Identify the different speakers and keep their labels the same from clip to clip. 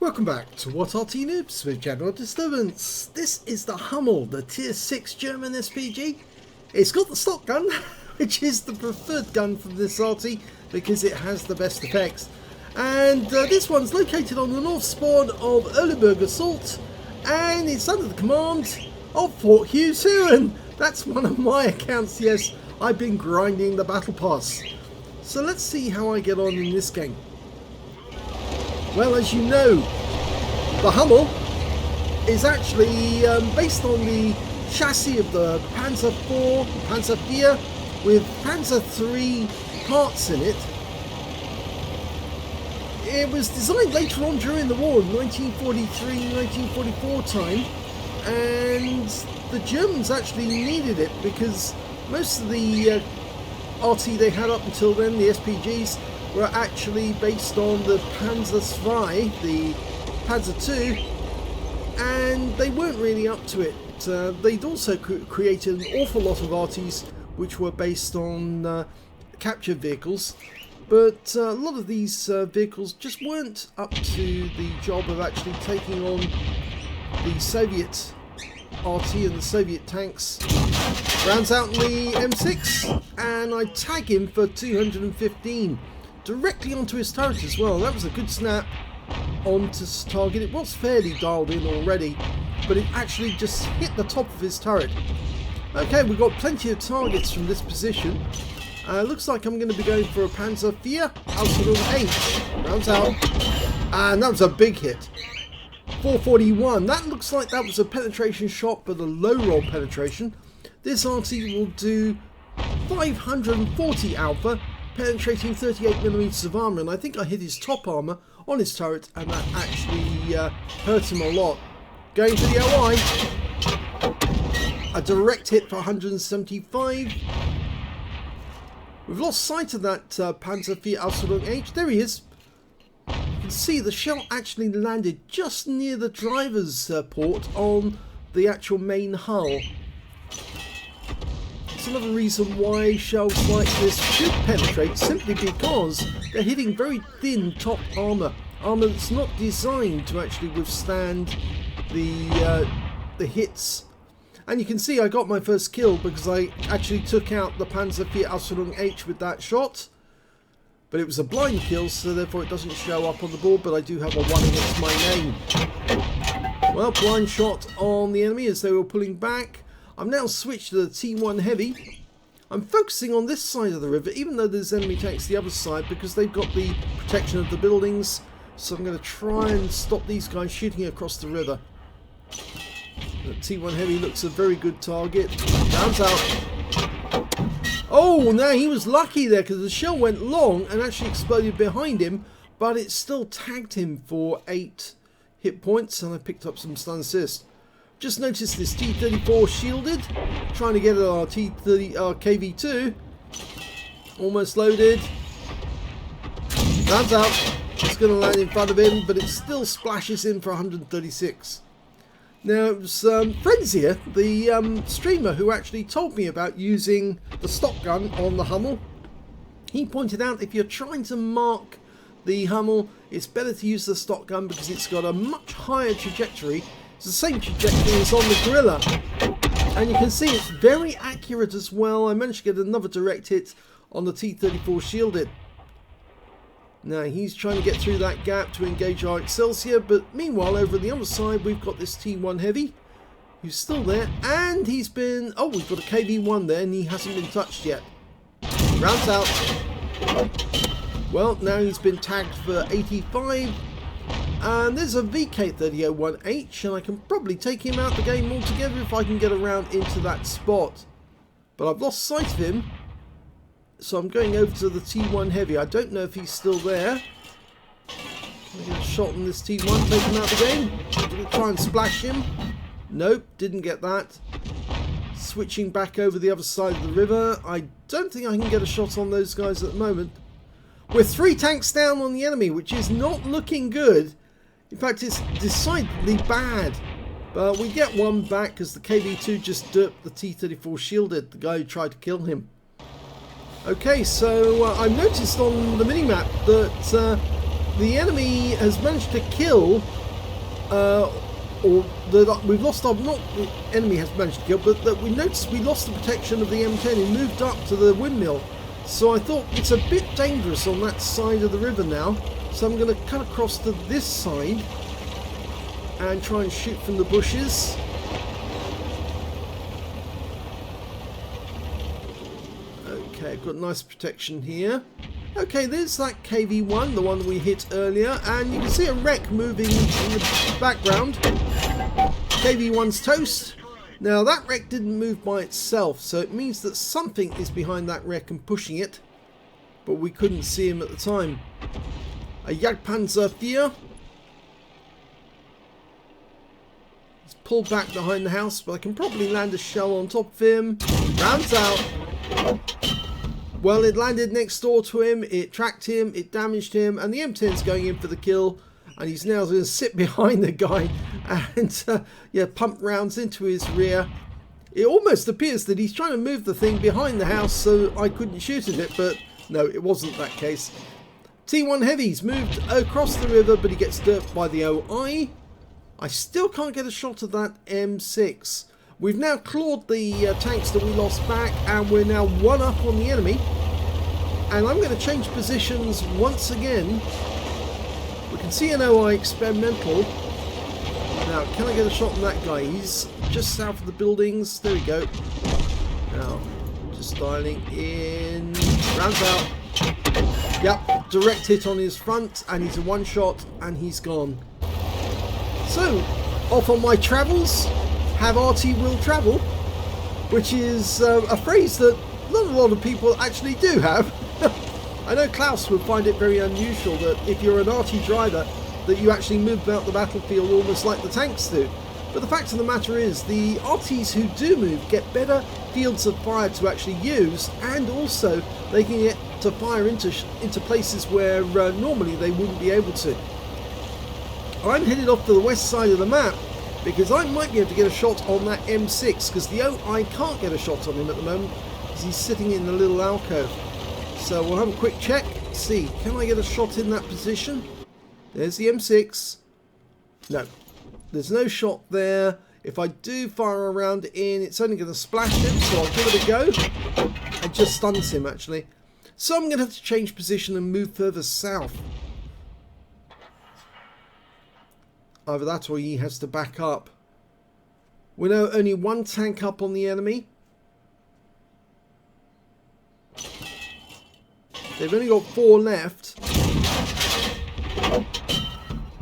Speaker 1: Welcome back to What Arty Noobs with General Disturbance. This is the Hummel, the Tier 6 German SPG. It's got the stock gun, which is the preferred gun from this Arty because it has the best effects. And this one's located on the north spawn of Erlenberg Assault, and it's under the command of Fort Hughes Huron. That's one of my accounts, yes. I've been grinding the battle pass. So let's see how I get on in this game. Well, as you know, the Hummel is actually based on the chassis of the Panzer IV, Panzer IV, with Panzer III parts in it. It was designed later on during the war, 1943-1944 time, and the Germans actually needed it because most of the Arty they had up until then, the SPGs, were actually based on the Panzer II, the Panzer II, and they weren't really up to it. They'd also created an awful lot of Artys which were based on captured vehicles, but a lot of these vehicles just weren't up to the job of actually taking on the Soviet Arty and the Soviet tanks. Rounds out in the M6, and I tag him for 215. Directly onto his turret as well. That was a good snap onto his target. It was fairly dialed in already, but it actually just hit the top of his turret. Okay, we've got plenty of targets from this position. Looks like I'm going to be going for a Panzer IV, Aslains H. Rounds out. And that was a big hit. 441. That looks like that was a penetration shot, but a low roll penetration. This Arty will do 540 alpha, penetrating 38mm of armour, and I think I hit his top armour on his turret, and that actually hurt him a lot. Going for the OI, a direct hit for 175. We've lost sight of that Panzer IV Aslains H. There he is. You can see the shell actually landed just near the driver's port on the actual main hull. It's another reason why shells like this should penetrate, simply because they're hitting very thin top armour that's not designed to actually withstand the hits. And you can see I got my first kill because I actually took out the Panzer IV Aslains H with that shot, but it was a blind kill, so therefore it doesn't show up on the board, but I do have a 1 against my name. Well, blind shot on the enemy as they were pulling back. I've now switched to the T1 Heavy. I'm focusing on this side of the river, even though there's enemy tanks the other side, because they've got the protection of the buildings. So I'm going to try and stop these guys shooting across the river. The T1 Heavy looks a very good target. Rounds out. Oh, now he was lucky there because the shell went long and actually exploded behind him, but it still tagged him for 8 hit points, and I picked up some stun assist. Just noticed this T-34 shielded, trying to get it on our T-30 KV2. Almost loaded. Rounds out. It's going to land in front of him, but it still splashes in for 136. Now, it was Frenzier, the streamer, who actually told me about using the stock gun on the Hummel. He pointed out if you're trying to mark the Hummel, it's better to use the stock gun because it's got a much higher trajectory. It's the same trajectory as on the Gorilla, and you can see it's very accurate as well. I managed to get another direct hit on the T-34 shielded. Now he's trying to get through that gap to engage our Excelsior, but meanwhile over on the other side we've got this T1 Heavy who's still there, and he's been, oh, we've got a KV1 there and he hasn't been touched yet. Rounds out. Well, now he's been tagged for 85. And there's a VK3001H, and I can probably take him out the game altogether if I can get around into that spot. But I've lost sight of him, so I'm going over to the T1 Heavy. I don't know if he's still there. Can I get a shot on this T1, take him out of the game? Did I try and splash him? Nope, didn't get that. Switching back over the other side of the river. I don't think I can get a shot on those guys at the moment. We're 3 tanks down on the enemy, which is not looking good. In fact, it's decidedly bad. But we get one back because the KV2 just derped the T-34 shielded, the guy who tried to kill him. Okay, so I've noticed on the minimap that the enemy has managed to kill, we've lost our, not the enemy has managed to kill, but that we noticed we lost the protection of the M10. He moved up to the windmill. So I thought it's a bit dangerous on that side of the river now. So I'm going to cut across to this side and try and shoot from the bushes. Okay, I've got nice protection here. Okay, there's that KV-1, the one we hit earlier, and you can see a wreck moving in the background. KV-1's toast. Now that wreck didn't move by itself, so it means that something is behind that wreck and pushing it, but we couldn't see him at the time. A Jagdpanzer 4. He's pulled back behind the house, but I can probably land a shell on top of him. Rounds out. Well, it landed next door to him, it tracked him, it damaged him, and the M10's going in for the kill, and he's now going to sit behind the guy and yeah, pump rounds into his rear. It almost appears that he's trying to move the thing behind the house so I couldn't shoot at it, but no, it wasn't that case. T1 Heavy's moved across the river, but he gets dirt by the OI. I still can't get a shot of that M6. We've now clawed the tanks that we lost back, and we're now one up on the enemy. And I'm going to change positions once again. We can see an OI experimental. Now, can I get a shot on that guy? He's just south of the buildings. There we go. Now, just dialing in. Rounds out. Yep, direct hit on his front, and he's a one shot, and he's gone. So, off on my travels. Have Arty will travel, which is a phrase that not a lot of people actually do have. I know Klaus would find it very unusual that if you're an Arty driver that you actually move about the battlefield almost like the tanks do. But the fact of the matter is the Artys who do move get better fields of fire to actually use, and also they can get to fire into places where normally they wouldn't be able to. I'm headed off to the west side of the map because I might be able to get a shot on that M6, because the OI can't get a shot on him at the moment because he's sitting in the little alcove. So we'll have a quick check, see, can I get a shot in that position? There's the M6. No, there's no shot there. If I do fire around in, it's only going to splash him, so I'll give it a go. It just stuns him actually. So I'm going to have to change position and move further south. Either that or he has to back up. We're now only one tank up on the enemy. They've only got 4 left.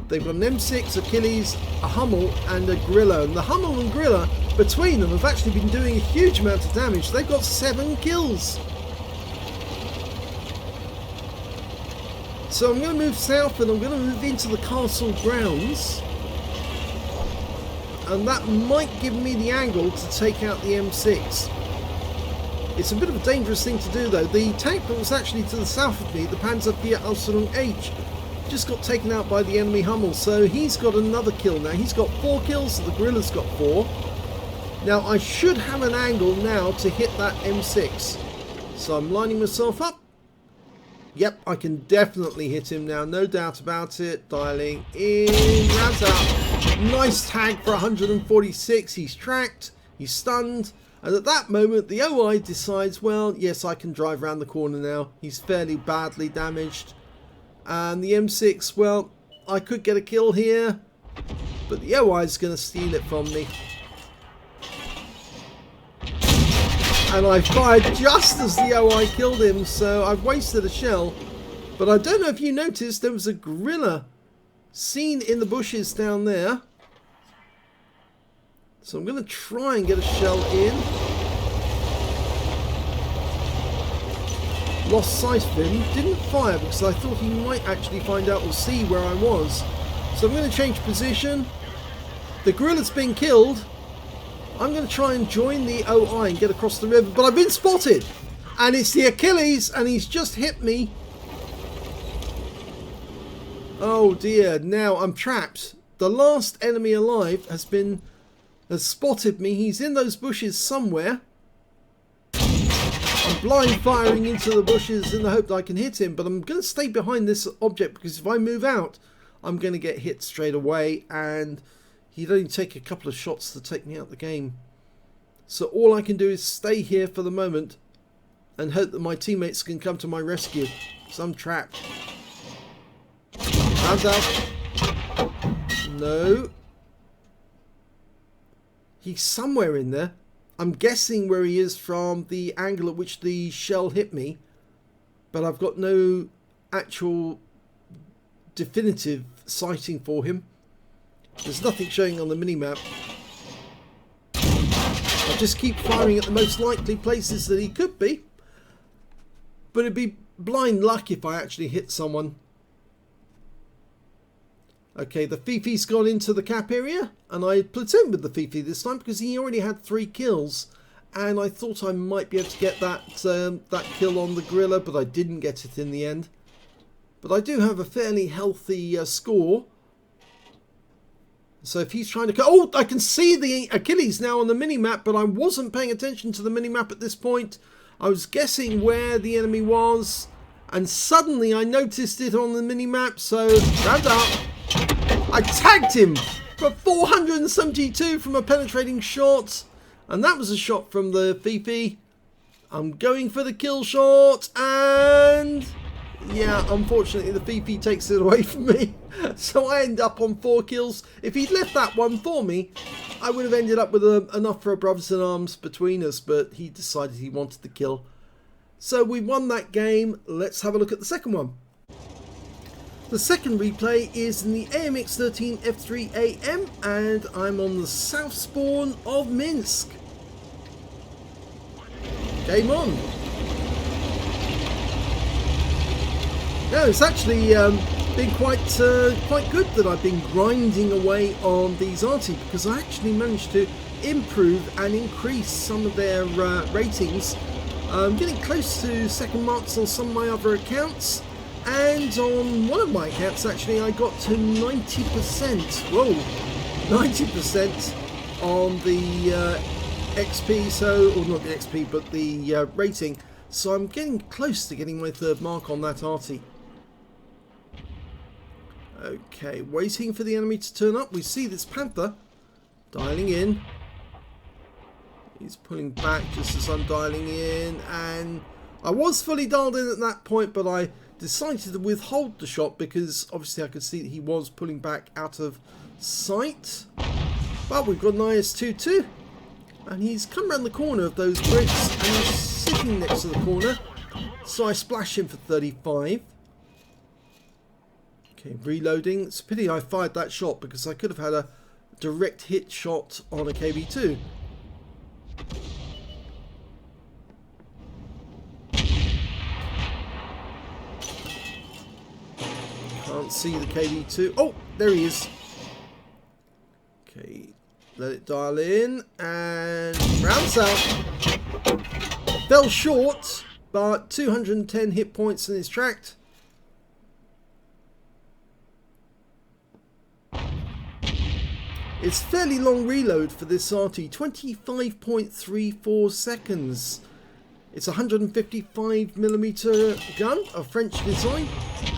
Speaker 1: They've got an M6, Achilles, a Hummel and a Gorilla. And the Hummel and Gorilla, between them, have actually been doing a huge amount of damage. They've got 7 kills. So I'm going to move south and I'm going to move into the castle grounds. And that might give me the angle to take out the M6. It's a bit of a dangerous thing to do though. The tank that was actually to the south of me, the Panzer IV Ausführung H, just got taken out by the enemy Hummel. So he's got another kill now. He's got 4 kills, the Gorilla's got 4. Now I should have an angle now to hit that M6. So I'm lining myself up. Yep, I can definitely hit him now, no doubt about it. Dialing in, rounds out. Nice tag for 146. He's tracked, he's stunned, and at that moment the OI decides, well, yes, I can drive around the corner now. He's fairly badly damaged. And the M6, well, I could get a kill here, but the OI is going to steal it from me. And I fired just as the OI killed him, so I've wasted a shell. But I don't know if you noticed, there was a Gorilla seen in the bushes down there. So I'm going to try and get a shell in. Lost sight of him, didn't fire because I thought he might actually find out or see where I was. So I'm going to change position. The Gorilla's been killed. I'm going to try and join the OI and get across the river, but I've been spotted. And it's the Achilles, and he's just hit me. Oh dear, now I'm trapped. The last enemy alive has spotted me. He's in those bushes somewhere. I'm blind firing into the bushes in the hope that I can hit him, but I'm going to stay behind this object because if I move out, I'm going to get hit straight away, and he'd only take a couple of shots to take me out of the game. So all I can do is stay here for the moment and hope that my teammates can come to my rescue, because I'm trapped. Hands up. No. He's somewhere in there. I'm guessing where he is from the angle at which the shell hit me, but I've got no actual definitive sighting for him. There's nothing showing on the minimap. I'll just keep firing at the most likely places that he could be, but it'd be blind luck if I actually hit someone. Okay, the Fifi's gone into the cap area, and I platooned with the Fifi this time because he already had 3 kills, and I thought I might be able to get that that kill on the gorilla, but I didn't get it in the end. But I do have a fairly healthy score. So if he's trying to... Oh, I can see the Achilles now on the mini-map, but I wasn't paying attention to the mini-map at this point. I was guessing where the enemy was, and suddenly I noticed it on the mini-map, so round up. I tagged him for 472 from a penetrating shot, and that was a shot from the Fifi. I'm going for the kill shot, and yeah, unfortunately the Fifi takes it away from me. So I end up on 4 kills. If he'd left that one for me, I would have ended up with enough for a brothers in arms between us, but he decided he wanted the kill. So we won that game. Let's have a look at the second one. The second replay is in the AMX 13 F3AM, and I'm on the south spawn of Minsk. Game on. No, it's actually been quite good that I've been grinding away on these Arty, because I actually managed to improve and increase some of their ratings. I'm getting close to second marks on some of my other accounts. And on one of my accounts, actually, I got to 90%. Whoa, 90% on the XP, so, or not the XP, but the rating. So I'm getting close to getting my 3rd mark on that Arty. Okay, waiting for the enemy to turn up. We see this Panther dialing in. He's pulling back just as I'm dialing in, and I was fully dialed in at that point, but I decided to withhold the shot because obviously I could see that he was pulling back out of sight. But we've got an IS-2 too, and he's come around the corner of those bricks and he's sitting next to the corner, so I splash him for 35. Okay, reloading. It's a pity I fired that shot because I could have had a direct hit shot on a KB2. Can't see the KD2. Oh, there he is. Okay, let it dial in and rounds out. Fell short, but 210 hit points in his tract. It's fairly long reload for this Arty, 25.34 seconds. It's a 155mm gun, a French design,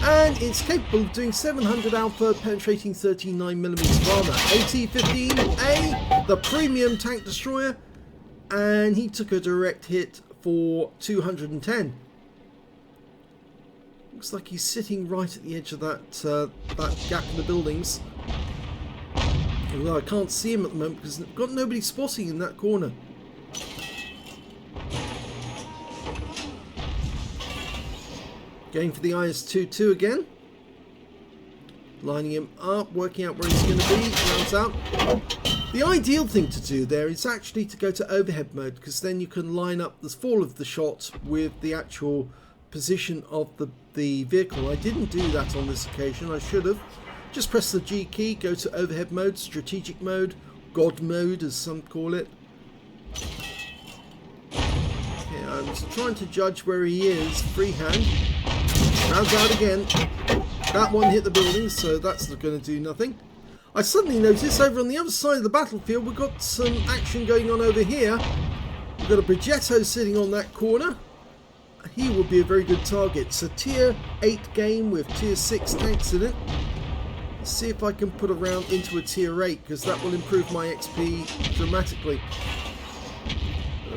Speaker 1: and it's capable of doing 700 alpha, penetrating 39mm of armor. AT-15A, the premium tank destroyer, and he took a direct hit for 210. Looks like he's sitting right at the edge of that gap in the buildings. Although I can't see him at the moment because I've got nobody spotting in that corner. Going for the IS-2 again. Lining him up, working out where he's going to be. Rounds out. The ideal thing to do there is actually to go to overhead mode, because then you can line up the fall of the shot with the actual position of the vehicle. I didn't do that on this occasion. I should have. Just press the G key, go to overhead mode, strategic mode, God mode as some call it. Okay, I'm trying to judge where he is. Freehand. Rounds out again. That one hit the building, so that's not going to do nothing. I suddenly notice over on the other side of the battlefield we've got some action going on over here. We've got a Progetto sitting on that corner. he would be a very good target. It's a tier 8 game with tier 6 tanks in it. Let's see if I can put a round into a tier 8, because that will improve my XP dramatically.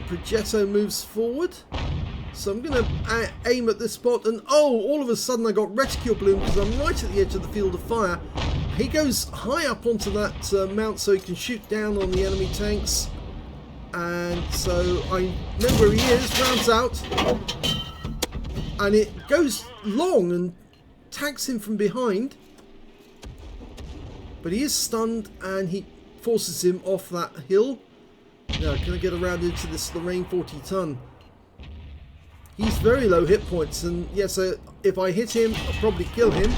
Speaker 1: Progetto moves forward. So I'm going to aim at this spot, and oh, all of a sudden I got reticule bloom because I'm right at the edge of the field of fire. He goes high up onto that mount so he can shoot down on the enemy tanks. And so I know where he is, rounds out, and it goes long and tags him from behind. But he is stunned and he forces him off that hill. Now, can I get around into this Lorraine 40 ton? He's very low hit points, and yes, if I hit him, I'll probably kill him.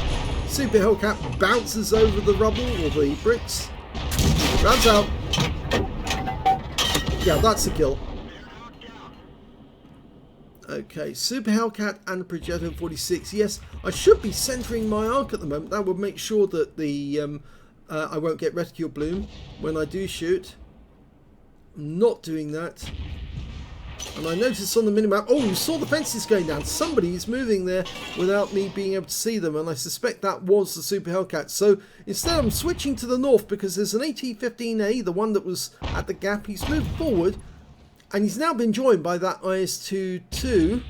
Speaker 1: Super Hellcat bounces over the rubble or the bricks. Rounds out. Yeah, that's a kill. Okay, Super Hellcat and Progetto 46. Yes, I should be centering my arc at the moment. That would make sure that the I won't get reticule bloom when I do shoot. I'm not doing that. And I noticed on the minimap, oh, you saw the fences going down. Somebody's moving there without me being able to see them, and I suspect that was the Super Hellcat. So instead I'm switching to the north because there's an AT-15A, the one that was at the gap. He's moved forward, and he's now been joined by that IS-2-2.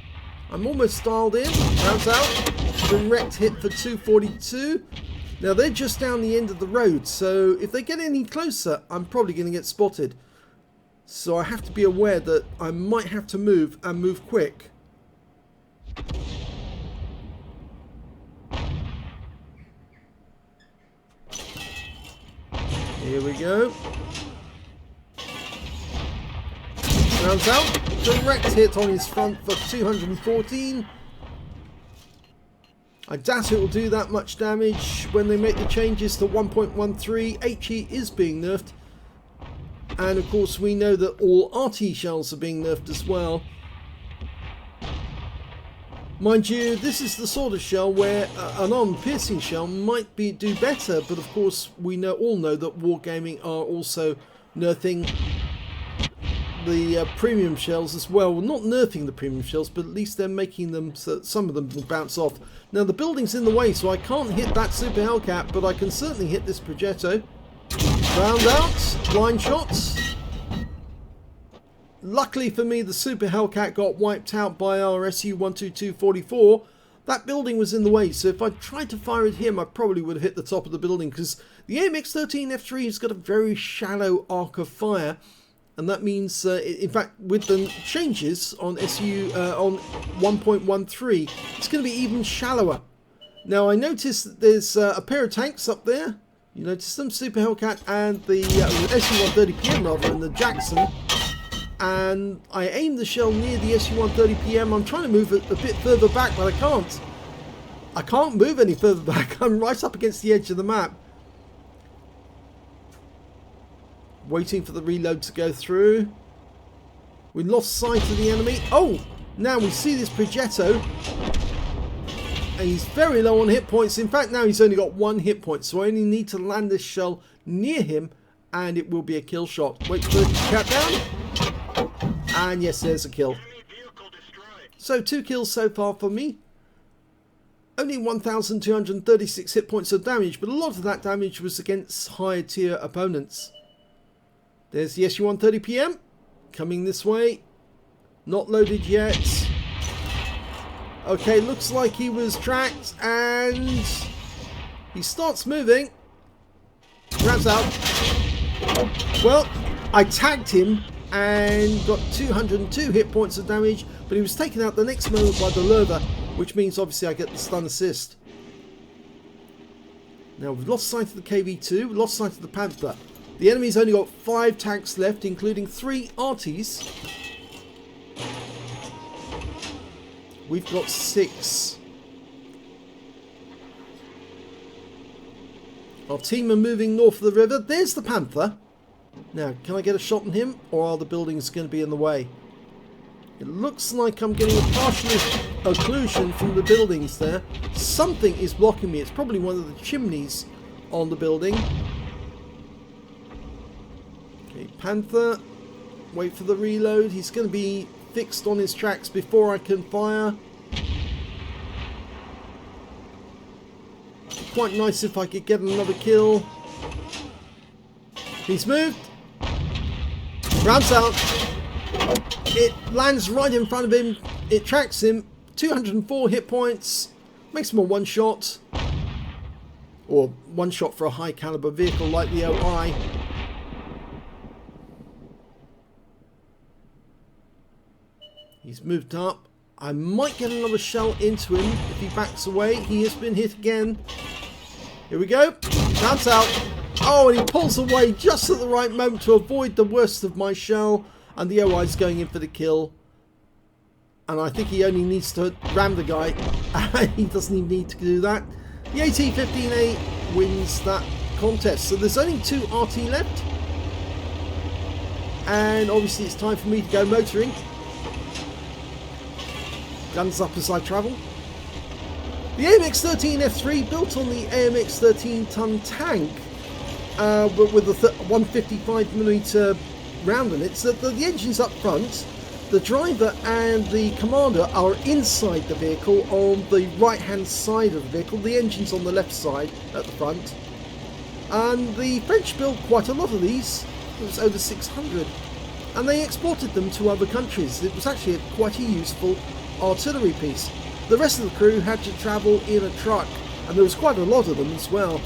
Speaker 1: I'm almost dialed in. Rounds out. Direct hit for 242. Now they're just down the end of the road, so if they get any closer, I'm probably going to get spotted. So I have to be aware that I might have to move, and move quick. Here we go. Rounds out. Direct hit on his front for 214. I doubt it will do that much damage when they make the changes to 1.13. HE is being nerfed. And of course we know that all Arty shells are being nerfed as well. Mind you, this is the sort of shell where an on-piercing shell might do better, but of course we all know that Wargaming are also nerfing the premium shells as well. Well, not nerfing the premium shells, but at least they're making them so that some of them will bounce off. Now the building's in the way, so I can't hit that Super Hellcat, but I can certainly hit this Progetto. Round out, blind shots. Luckily for me, the Super Hellcat got wiped out by our SU-122-44. That building was in the way, so if I tried to fire at him, I probably would have hit the top of the building, because the AMX-13F3 has got a very shallow arc of fire, and that means, in fact, with the changes on SU on 1.13, it's going to be even shallower. Now, I noticed that there's a pair of tanks up there. You notice them, Super Hellcat and the SU-130PM rather, and the Jackson. And I aimed the shell near the SU-130PM. I'm trying to move it a bit further back, but I can't. I can't move any further back. I'm right up against the edge of the map. Waiting for the reload to go through. We lost sight of the enemy. Oh! Now we see this Progetto. And he's very low on hit points. In fact, now he's only got 1 hit point. So I only need to land this shell near him, and it will be a kill shot. Wait for the cap down. And yes, there's a kill. So 2 kills so far for me. Only 1,236 hit points of damage, but a lot of that damage was against higher tier opponents. There's the SU-130PM coming this way. Not loaded yet. Okay, looks like he was tracked, and he starts moving. Grabs out. Well, I tagged him and got 202 hit points of damage, but he was taken out the next moment by the Lerva, which means obviously I get the stun assist. Now we've lost sight of the KV-2, we've lost sight of the Panther. The enemy's only got 5 tanks left, including 3 Artys. We've got 6. Our team are moving north of the river. There's the Panther. Now, can I get a shot on him, or are the buildings going to be in the way? It looks like I'm getting a partial occlusion from the buildings there. Something is blocking me. It's probably one of the chimneys on the building. Okay, Panther. Wait for the reload. He's going to be fixed on his tracks before I can fire. Quite nice if I could get another kill. He's moved. Rounds out. It lands right in front of him. It tracks him. 204 hit points. Makes him a one shot. Or one shot for a high caliber vehicle like the OI. He's moved up. I might get another shell into him if he backs away. He has been hit again. Here we go. Bounce out. Oh, and he pulls away just at the right moment to avoid the worst of my shell. And the OI is going in for the kill. And I think he only needs to ram the guy. He doesn't even need to do that. The AT-15A wins that contest. So there's only 2 Arty left. And obviously it's time for me to go motoring. Guns up as I travel. The AMX-13 F3 built on the AMX 13-ton tank, but with a 155mm round in it. So the engine's up front. The driver and the commander are inside the vehicle on the right-hand side of the vehicle. The engine's on the left side at the front. And the French built quite a lot of these. It was over 600. And they exported them to other countries. It was actually quite a useful artillery piece. The rest of the crew had to travel in a truck, and there was quite a lot of them as well.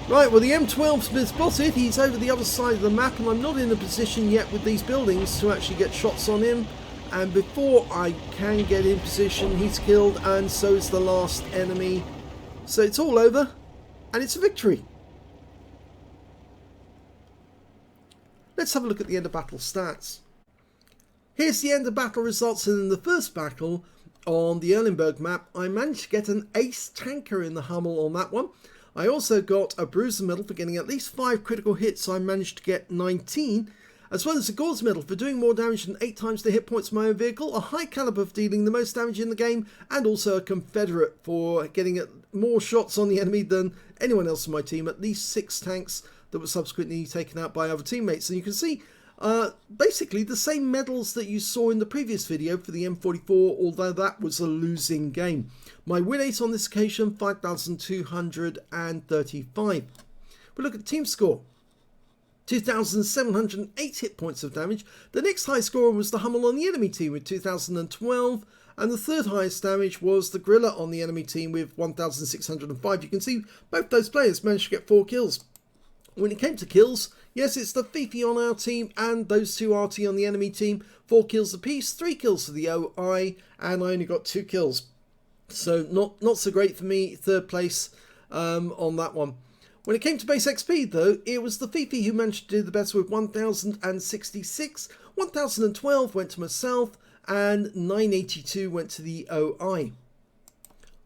Speaker 1: Right, well the M12 Smith's spotted. He's over the other side of the map, and I'm not in a position yet with these buildings to actually get shots on him. And before I can get in position, he's killed, and so is the last enemy. So it's all over, and it's a victory. Let's have a look at the end of battle stats. Here's the end of battle results, and in the first battle on the Erlenberg map, I managed to get an ace tanker in the Hummel on that one. I also got a bruiser medal for getting at least 5 critical hits, so I managed to get 19, as well as a Gauze medal for doing more damage than 8 times the hit points of my own vehicle, a high caliber for dealing the most damage in the game, and also a Confederate for getting more shots on the enemy than anyone else in my team, at least 6 tanks that were subsequently taken out by other teammates. And you can see basically the same medals that you saw in the previous video for the M44, although that was a losing game. My win rate on this occasion, 5,235. We look at the team score. 2,708 hit points of damage. The next high scorer was the Hummel on the enemy team with 2,012. And the third highest damage was the Gorilla on the enemy team with 1,605. You can see both those players managed to get 4 kills. When it came to kills, yes, it's the Fifi on our team and those 2 Arty on the enemy team. 4 kills apiece, 3 kills for the OI, and I only got 2 kills. So not so great for me, 3rd place on that one. When it came to base XP though, it was the Fifi who managed to do the best with 1,066. 1,012 went to myself, and 982 went to the OI.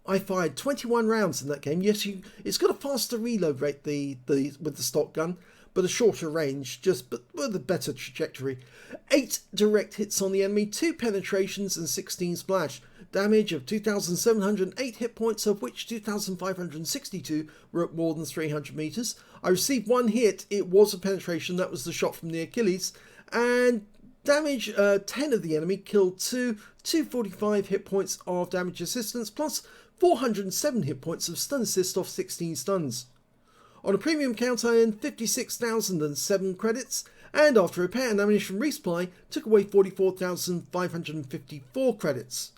Speaker 1: I fired 21 rounds in that game. Yes, it's got a faster reload rate with the stock gun, but a shorter range, but with a better trajectory. 8 direct hits on the enemy, 2 penetrations and 16 splash. Damage of 2,708 hit points, of which 2,562 were at more than 300 meters. I received 1 hit. It was a penetration. That was the shot from the Achilles. And damage 10 of the enemy, killed 2, 245 hit points of damage assistance, plus 407 hit points of stun assist off 16 stuns. On a premium count, I earned 56,007 credits, and after repair and ammunition resupply, took away 44,554 credits.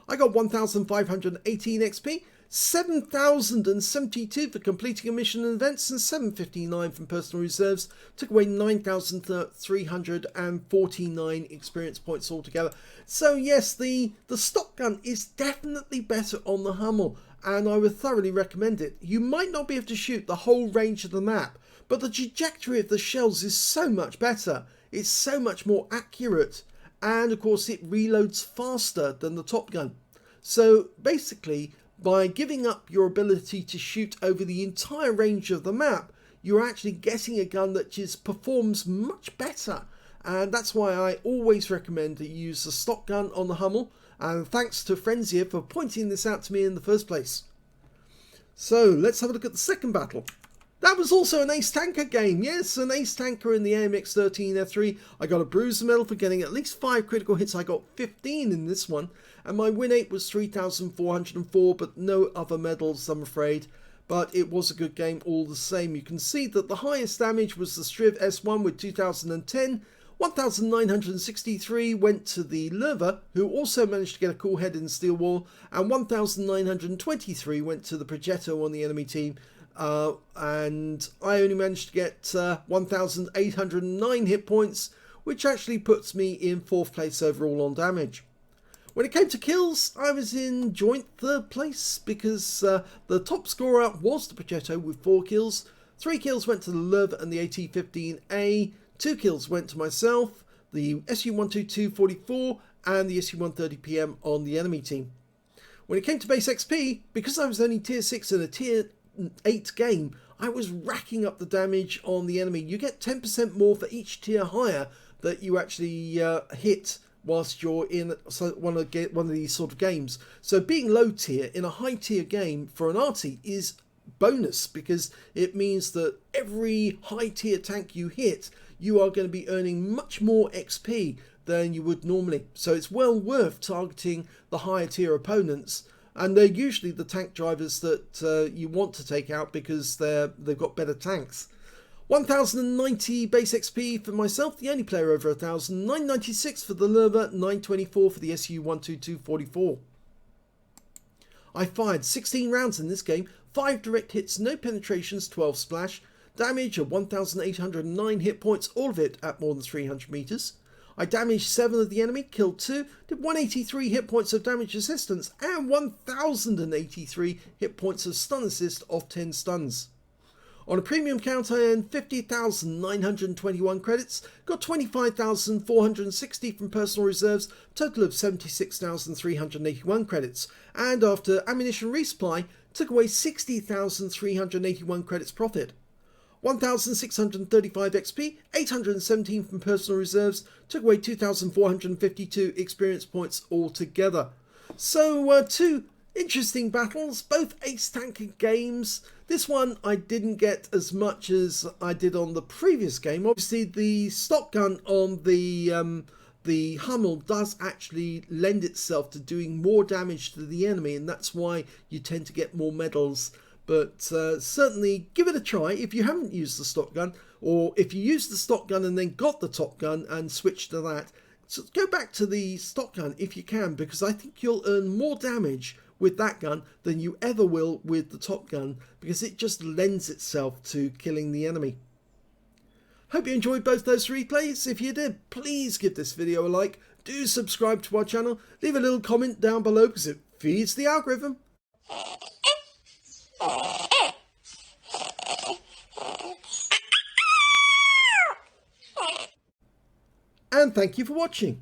Speaker 1: I got 1,518 XP, 7,072 for completing a mission and events, and 759 from personal reserves. Took away 9,349 experience points altogether. So yes, the stock gun is definitely better on the Hummel, and I would thoroughly recommend it. You might not be able to shoot the whole range of the map, but the trajectory of the shells is so much better. It's so much more accurate, and of course it reloads faster than the Top Gun. So basically, by giving up your ability to shoot over the entire range of the map, you're actually getting a gun that just performs much better. And that's why I always recommend that you use the stock gun on the Hummel. And thanks to friends here for pointing this out to me in the first place. So let's have a look at the second battle. That was also an ace tanker game. Yes, an ace tanker in the AMX 13F3. I got a bruiser medal for getting at least 5 critical hits. I got 15 in this one. And my win rate was 3,404, but no other medals, I'm afraid. But it was a good game all the same. You can see that the highest damage was the Striv S1 with 2010. 1,963 went to the Lerva, who also managed to get a cool head in steel wall. And 1,923 went to the Progetto on the enemy team. And I only managed to get 1,809 hit points, which actually puts me in 4th place overall on damage. When it came to kills, I was in joint 3rd place because the top scorer was the Progetto with 4 kills. 3 kills went to the Lerva and the AT-15A. 2 kills went to myself, the SU-122-44 and the SU-130PM on the enemy team. When it came to base XP, because I was only tier 6 in a tier 8 game, I was racking up the damage on the enemy. You get 10% more for each tier higher that you actually hit whilst you're in one of these sort of games. So being low tier in a high tier game for an Arty is bonus, because it means that every high tier tank you hit, you are going to be earning much more XP than you would normally. So it's well worth targeting the higher tier opponents. And they're usually the tank drivers that you want to take out because they've got better tanks. 1,090 base XP for myself, the only player over 1,000. 996 for the Lerva, 924 for the SU-122-44. I fired 16 rounds in this game, 5 direct hits, no penetrations, 12 splash, damage of 1,809 hit points, all of it at more than 300 meters. I damaged 7 of the enemy, killed 2, did 183 hit points of damage assistance and 1,083 hit points of stun assist off 10 stuns. On a premium count, I earned 50,921 credits, got 25,460 from personal reserves, total of 76,381 credits, and after ammunition resupply, took away 60,381 credits profit. 1,635 XP, 817 from personal reserves, took away 2,452 experience points altogether. So 2 interesting battles, both ace tanking games. This one I didn't get as much as I did on the previous game. Obviously the stock gun on the Hummel does actually lend itself to doing more damage to the enemy, and that's why you tend to get more medals. But certainly give it a try if you haven't used the stock gun, or if you used the stock gun and then got the top gun and switched to that. So go back to the stock gun if you can, because I think you'll earn more damage with that gun than you ever will with the top gun, because it just lends itself to killing the enemy. Hope you enjoyed both those replays. If you did, please give this video a like, do subscribe to our channel, leave a little comment down below because it feeds the algorithm. And thank you for watching.